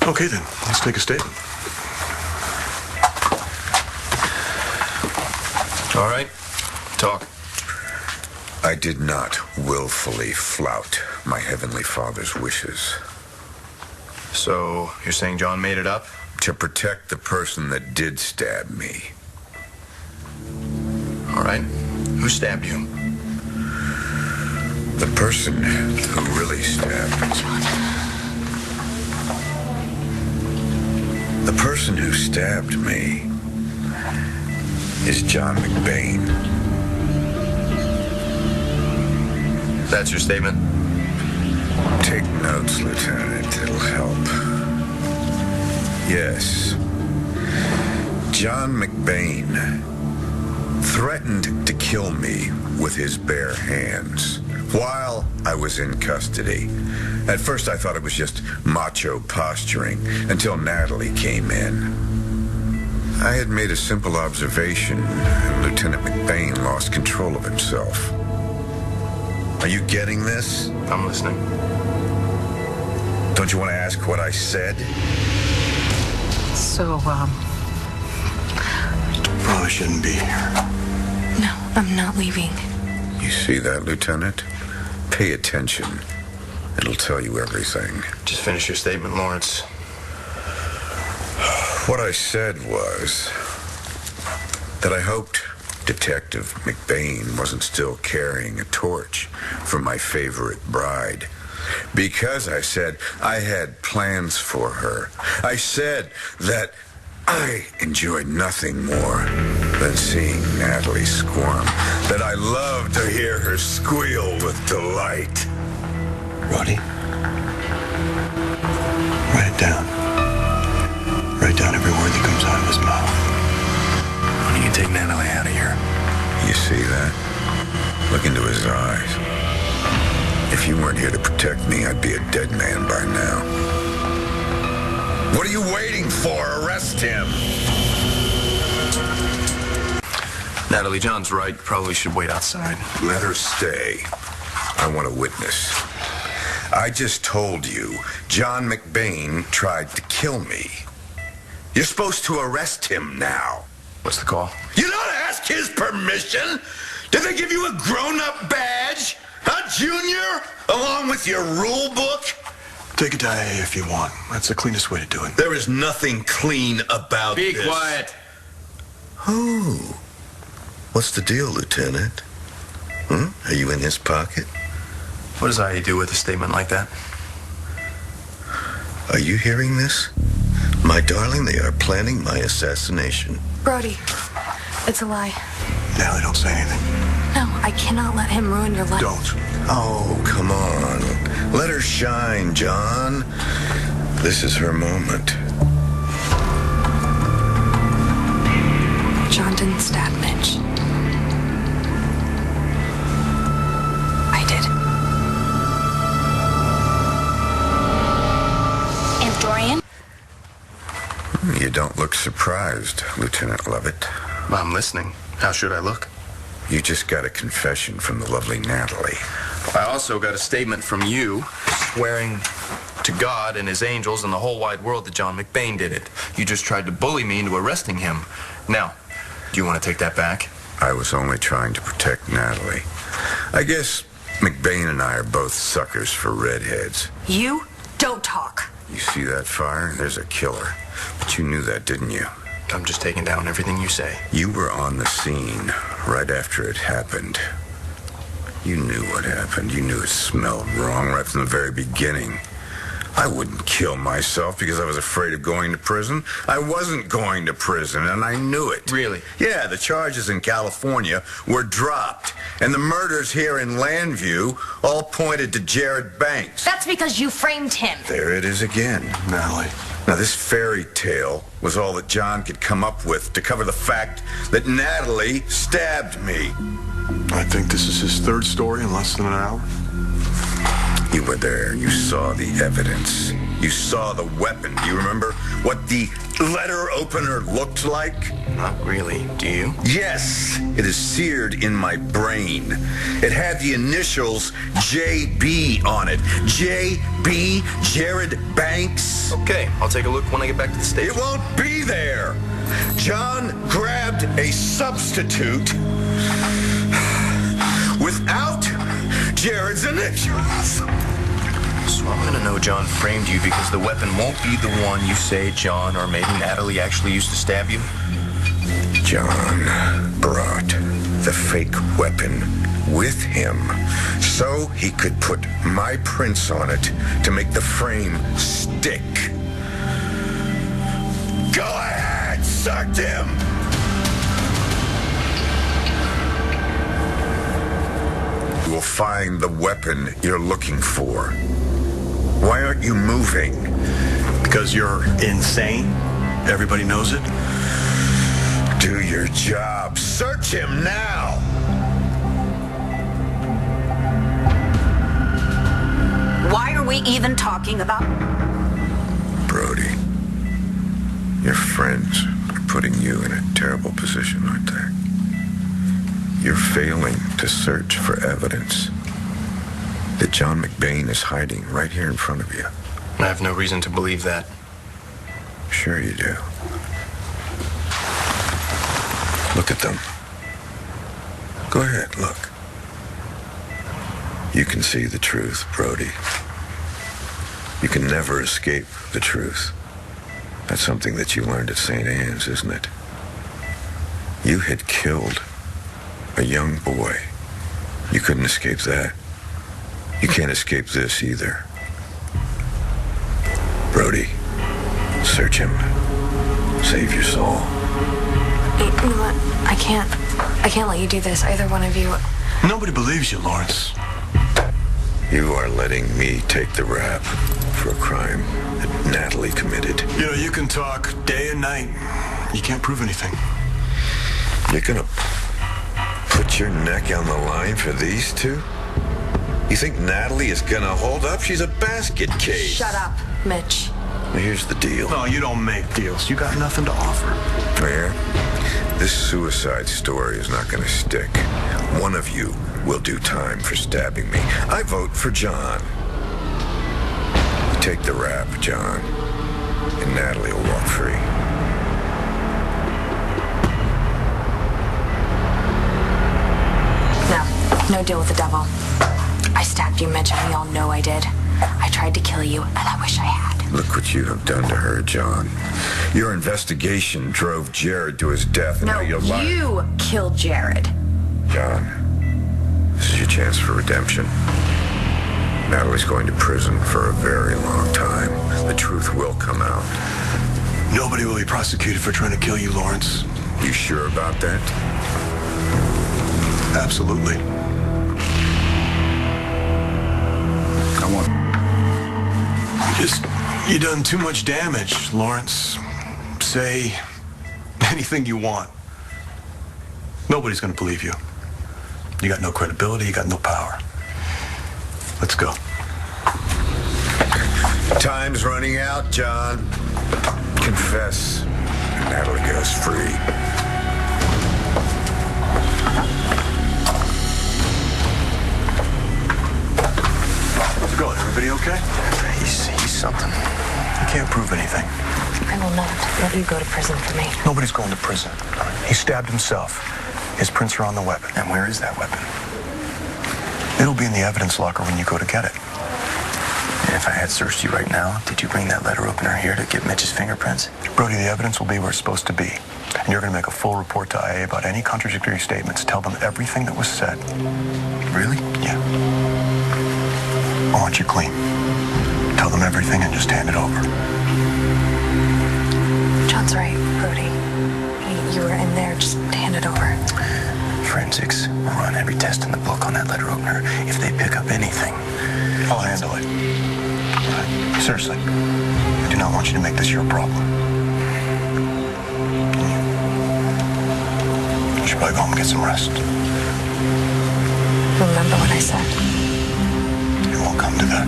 Okay, then. Let's take a statement. All right. Talk. I did not willfully flout my Heavenly Father's wishes. So, you're saying John made it up? To protect the person that did stab me. All right. Who stabbed you? The person who really stabbed me. John. The person who stabbed me is John McBain. That's your statement? Take notes, Lieutenant. It'll help. Yes. John McBain threatened to kill me with his bare hands while I was in custody. At first, I thought it was just macho posturing until Natalie came in. I had made a simple observation, and Lieutenant McBain lost control of himself. Are you getting this? I'm listening. Don't you want to ask what I said? So, Probably shouldn't be here. no, I'm not leaving. You see that, Lieutenant? Pay attention. It'll tell you everything. Just finish your statement, Lawrence. What I said was that I hoped Detective McBain wasn't still carrying a torch for my favorite bride. Because I said I had plans for her. I said that I enjoyed nothing more than seeing Natalie squirm. That I loved to hear her squeal with delight. Brody? Write it down. Write down every word that comes out of his mouth. Why don't you take Natalie out of here? You see that? Look into his eyes. If you weren't here to protect me, I'd be a dead man by now. What are you waiting for? Arrest him! Natalie, John's right. Probably should wait outside. Let her stay. I want a witness. I just told you John McBain tried to kill me. You're supposed to arrest him now. What's the call? You don't ask his permission? Did they give you a grown-up badge? Huh, Junior? Along with your rule book? Take it to AA if you want. That's the cleanest way to do it. There is nothing clean about Be this. quiet. Oh. What's the deal, Lieutenant? Are you in his pocket? What does IA do with a statement like that? Are you hearing this? My darling, they are planning my assassination. Brody, it's a lie. Natalie, don't say anything. No, I cannot let him ruin your life. Don't. Oh, come on. Let her shine, John. This is her moment. John didn't stab Mitch. I did. And Dorian? You don't look surprised, Lieutenant Lovett. I'm listening. How should I look? You just got a confession from the lovely Natalie. I also got a statement from you swearing to God and his angels and the whole wide world that John McBain did it. You just tried to bully me into arresting him. Now, do you want to take that back? I was only trying to protect Natalie. I guess McBain and I are both suckers for redheads. You don't talk. You see that fire? There's a killer. But you knew that, didn't you? I'm just taking down everything you say. You were on the scene right after it happened. You knew what happened. You knew it smelled wrong right from the very beginning. I wouldn't kill myself because I was afraid of going to prison. I wasn't going to prison, and I knew it. Really? Yeah, the charges in California were dropped, and the murders here in Landview all pointed to Jared Banks. That's because you framed him. There it is again. Natalie. Now, this fairy tale was all that John could come up with to cover the fact that Natalie stabbed me. I think this is his third story in less than an hour. You were there. You saw the evidence. You saw the weapon. Do you remember what the letter opener looked like? Not really. Do you? Yes, it is seared in my brain. It had the initials JB on it. JB, Jared Banks. Okay, I'll take a look when I get back to the station. It won't be there. John grabbed a substitute without Jared's initials. So I'm gonna know John framed you because the weapon won't be the one you say John or maybe Natalie actually used to stab you. John brought the fake weapon with him so he could put my prints on it to make the frame stick. Go ahead, suck him! You will find the weapon you're looking for. Why aren't you moving? Because you're insane. Everybody knows it. Do your job. Search him now! Why are we even talking about? Brody, your friends are putting you in a terrible position, aren't they? You're failing to search for evidence that John McBain is hiding right here in front of you. I have no reason to believe that. Sure you do. Look at them. Go ahead, look. You can see the truth, Brody. You can never escape the truth. That's something that you learned at St. Anne's, isn't it? You had killed a young boy. You couldn't escape that. You can't escape this either. Brody, search him. Save your soul. You know what? I can't let you do this. Either one of you. Nobody believes you, Lawrence. You are letting me take the rap for a crime that Natalie committed. You know, you can talk day and night. You can't prove anything. You're gonna put your neck on the line for these two? You think Natalie is gonna hold up? She's a basket case. Shut up, Mitch. Well, here's the deal. No, you don't make deals. You got nothing to offer. Mayor, this suicide story is not gonna stick. One of you will do time for stabbing me. I vote for John. You take the rap, John, and Natalie will walk free. No deal with the devil. I stabbed you, Mitch, and we all know I did. I tried to kill you, and I wish I had. Look what you have done to her, John. Your investigation drove Jared to his death, and now you're lying. You killed Jared. John, this is your chance for redemption. Natalie's going to prison for a very long time. The truth will come out. Nobody will be prosecuted for trying to kill you, Lawrence. You sure about that? Absolutely. Come on. You done too much damage, Lawrence. Say anything you want. Nobody's gonna believe you. You got no credibility, you got no power. Let's go. Time's running out, John. Confess, and Natalie goes free. How's it going? Everybody okay? He's something. You can't prove anything. I will not let you go to prison for me. Nobody's going to prison. He stabbed himself. His prints are on the weapon. And where is that weapon? It'll be in the evidence locker when you go to get it. And if I had searched you right now, did you bring that letter opener here to get Mitch's fingerprints? Brody, the evidence will be where it's supposed to be. And you're going to make a full report to IA about any contradictory statements. Tell them everything that was said. Really? Yeah. I want you clean. Tell them everything and just hand it over. John's right, Brody. You were in there. Just hand it over. Forensics will run every test in the book on that letter opener. If they pick up anything, I'll handle it. Right. Seriously. I do not want you to make this your problem. You should probably go home and get some rest. Remember what I said. It won't come to that.